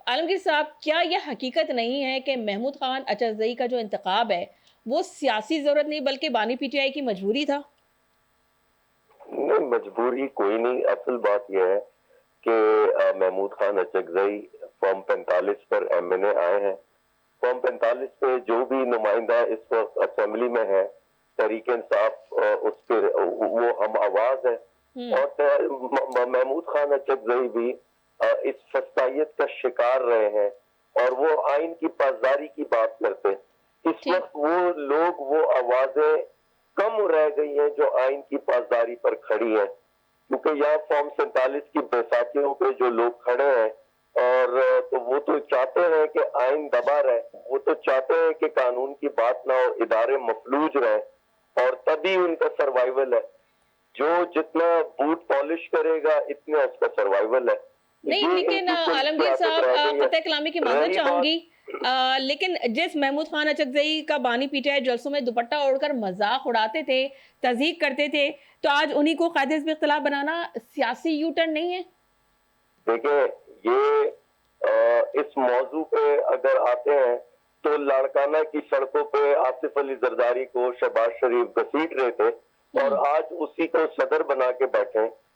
عالمگیر صاحب، کیا یہ حقیقت نہیں ہے کہ محمود خان اچکزئی کا جو انتخاب ہے وہ سیاسی ضرورت نہیں بلکہ بانی پی ٹی آئی کی مجبوری تھا؟ نہیں، مجبوری کوئی نہیں. اصل بات یہ ہے کہ محمود خان اچکزئی فارم 45 پر ایم این اے آئے ہیں. فارم 45 پہ جو بھی نمائندہ اس وقت اسمبلی میں ہے، تحریک انصاف، اس پہ وہ ہم آواز ہے. اور محمود خان اچکزئی بھی اس فسطائیت کا شکار رہے ہیں اور وہ آئین کی پاسداری کی بات کرتے. اس وقت وہ لوگ، وہ آوازیں کم رہ گئی ہیں جو آئین کی پاسداری پر کھڑی ہیں، کیونکہ یہاں فارم 47 کی بیساکھیوں پہ جو لوگ کھڑے ہیں، اور تو وہ تو چاہتے ہیں کہ آئین دبا رہے، وہ تو چاہتے ہیں کہ قانون کی بات نہ ہو، ادارے مفلوج رہیں، اور تبھی ان کا سروائیول ہے. جو جتنا بوٹ پالش کرے گا اتنا اس کا سروائیول ہے. نہیں، لیکن عالمگیر صاحب، قطع کلامی کی معذرت چاہوں گی، لیکن جس محمود خان اچکزئی کا بانی پی ٹی آئی جلسوں میں دوپٹہ اوڑھ کر مذاق اڑاتے تھے، تضحیک کرتے تھے، تو آج انہی کو قائد حزب اختلاف بنانا سیاسی یو ٹرن نہیں ہے؟ دیکھیں، یہ اس موضوع پہ اگر آتے ہیں تو لاڑکانہ کی سڑکوں پہ آصف علی زرداری کو شہباز شریف گھسیٹ رہے تھے، اور آج اسی کو صدر بنا کے بیٹھے.